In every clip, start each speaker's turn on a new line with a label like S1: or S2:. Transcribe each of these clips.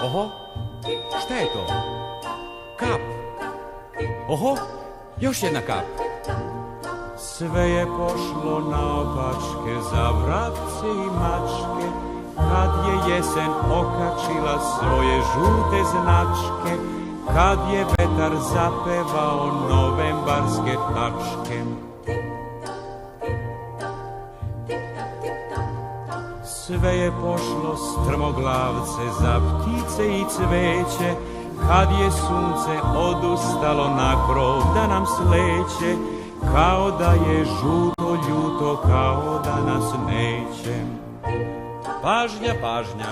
S1: Oho, šta je to? Kap. Oho, još jedna kap. Sve je pošlo naopačke za vrapce i mačke, kad je jesen okačila svoje žute značke, kad je vetar zapevao novembarske tačke. Sve je pošlo strmoglavce za ptice i cveće, kad je sunce odustalo na krov da nam sleće, kao da je žuto ljuto, kao da nas neće. Pažnja, pažnja,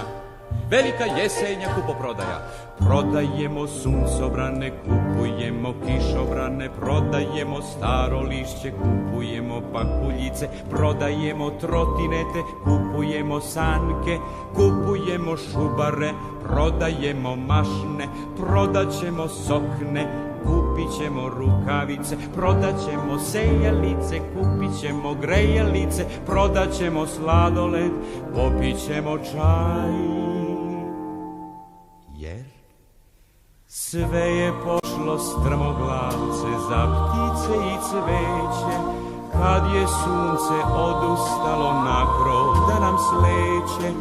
S1: velika jesenja kupoprodaja. Prodajemo suncobrane, kupujemo kišobrane, prodajemo staro lišće, kupujemo pakuljice, prodajemo trotinete, kupujemo sanke, kupujemo šubare, prodajemo mašne, prodaćemo sokne, kupit ćemo rukavice, prodat ćemo sejalice, kupit ćemo grejalice, prodat ćemo sladoled, popit ćemo čaj. Jer sve je pošlo strmoglavce za ptice i cveće, kad je sunce odustalo na krov da nam sleće,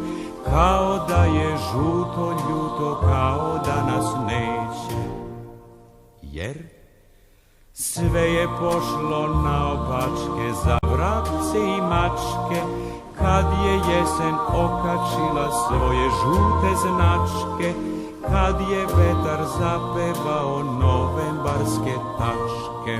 S1: kao da je žuto ljuto, kao da nas neće. Jer sve je pošlo naopačke za vrapce i mačke, kad je jesen okačila svoje žute značke, kad je vetar zapevao novembarske tačke.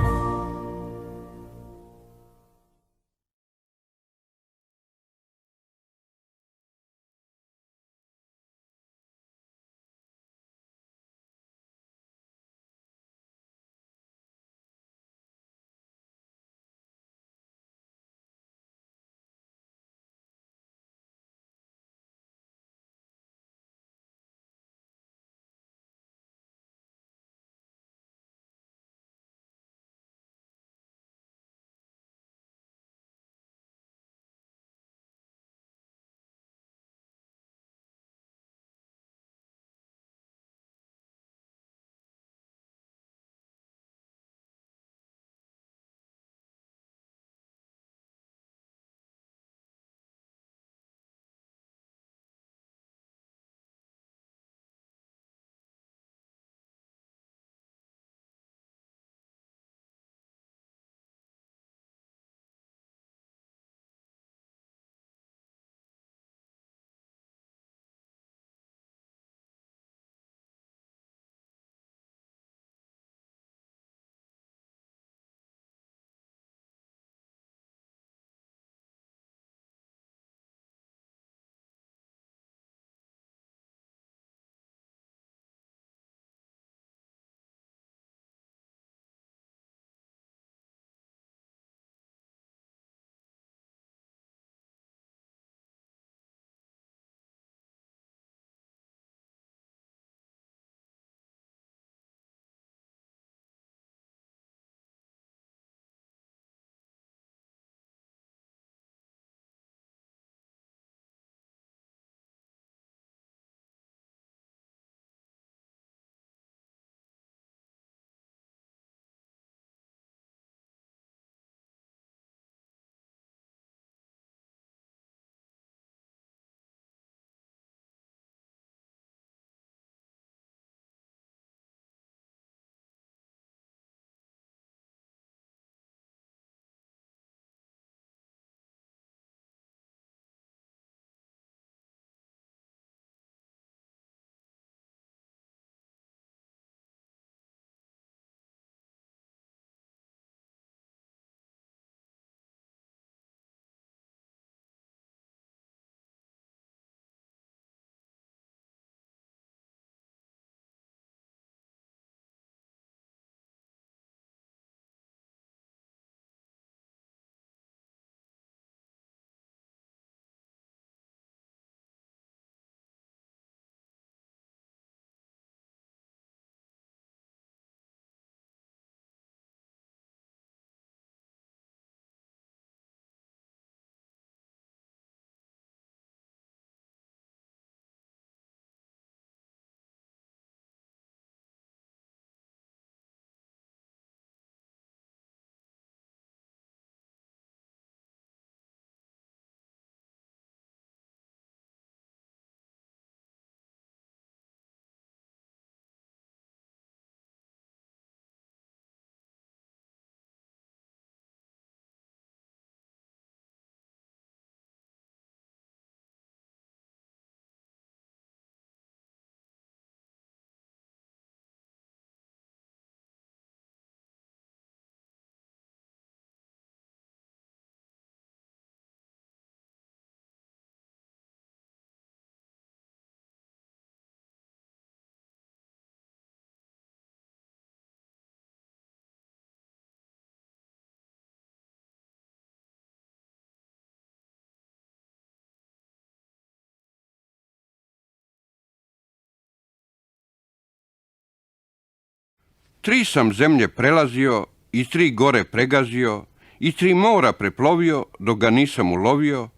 S2: 3 sam zemlje prelazio i 3 gore pregazio i 3 mora preplovio dok ga nisam ulovio,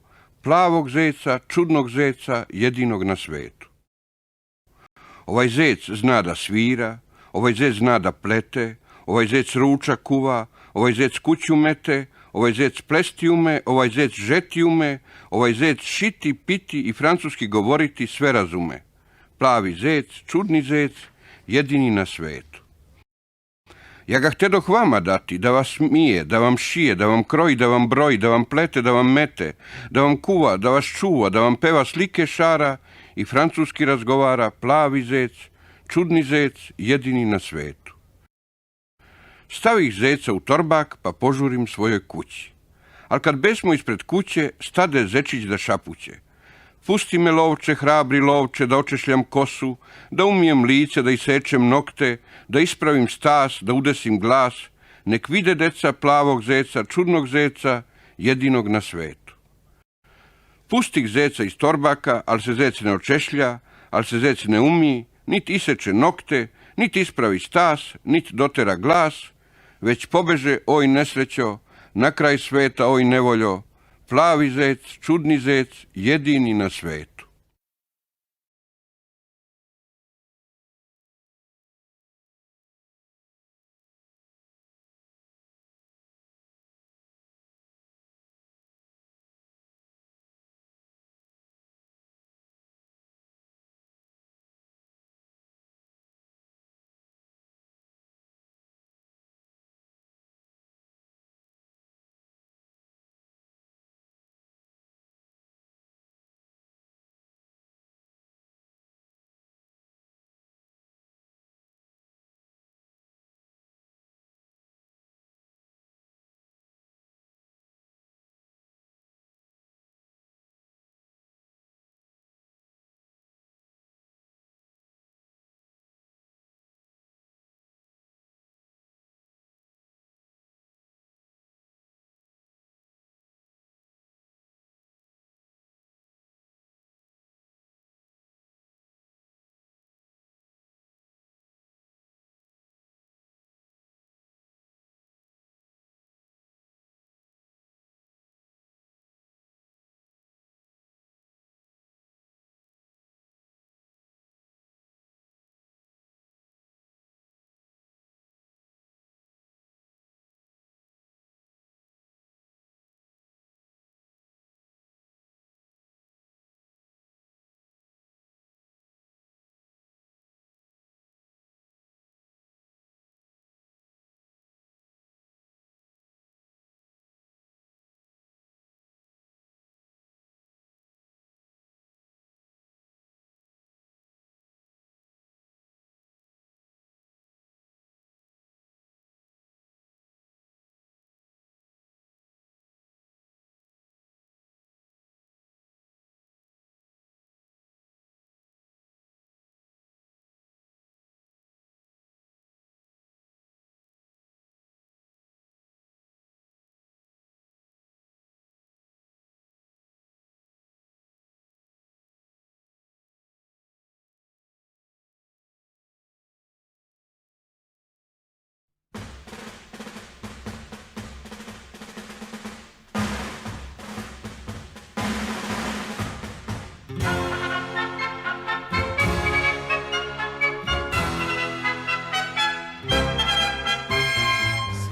S2: plavog zeca, čudnog zeca, jedinog na svetu. Ovaj zec zna da svira, ovaj zec zna da plete, ovaj zec ruča kuva, ovaj zec kuću mete, ovaj zec plesti ume, ovaj zec žeti ume, ovaj zec šiti, piti i francuski govoriti sve razume. Plavi zec, čudni zec, jedini na svetu. Ja ga htedoh vama dati, da vas smije, da vam šije, da vam kroji, da vam broji, da vam plete, da vam mete, da vam kuva, da vas čuva, da vam peva slike šara i francuski razgovara, plavi zec, čudni zec, jedini na svetu. Stavih zeca u torbak pa požurim svojoj kući. Al kad besmo ispred kuće, stade zečić da šapuće. Pusti me lovče, hrabri lovče, da očešljam kosu, da umijem lice, da isečem nokte, da ispravim stas, da udesim glas, nek vide deca plavog zeca, čudnog zeca, jedinog na svetu. Pustih zeca iz torbaka, al se zec ne očešlja, al se zec ne umi, nit iseče nokte, nit ispravi stas, nit dotera glas, već pobeže, oj nesrećo, na kraj sveta, oj nevoljo, plavi zec, čudni zec, jedini na svetu.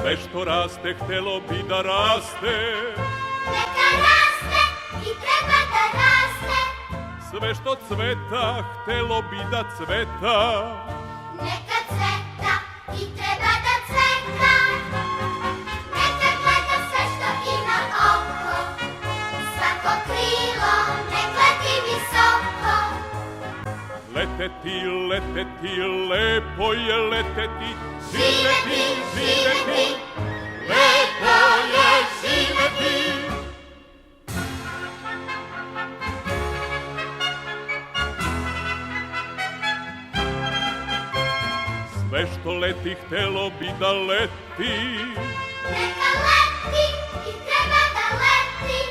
S3: Sve što raste, htelo bi da raste.
S4: Neka raste i treba da raste.
S3: Sve što cveta, htelo bi da cveta.
S4: Neka cveta i treba da cveta. Neka gleda sve što ima oko. Svako krilo nek leti visoko.
S3: Leteti, leteti, lepo je leteti.
S4: Živeti, živeti,
S3: lepo je živeti. Sve što leti, htelo bi da leti.
S4: neka leti i treba da leti.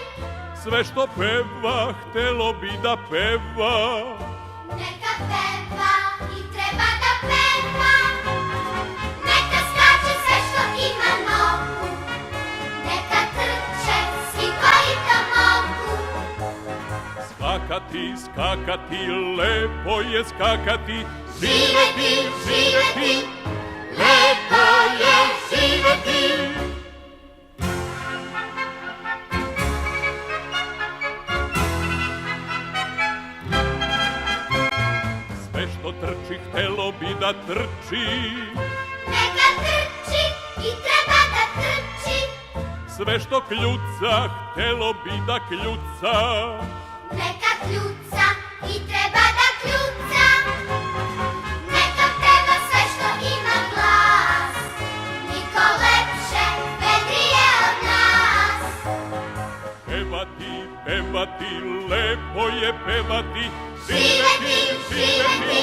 S3: Sve što peva, htelo bi da peva.
S4: Neka peva i treba da peva.
S3: skakati, skakati, lepo je skakati. Živeti, živeti, lepo je živeti. Sve što trči, htelo bi da trči.
S4: Neka trči i treba da trči.
S3: Sve što kljuca, htelo bi da kljuca.
S4: Neka kljuca i treba da kljuca. Neka peva sve što ima glas. Niko lepše, vedrije od nas.
S3: Pevati, pevati, lepo je pevati.
S4: Živeti, živeti,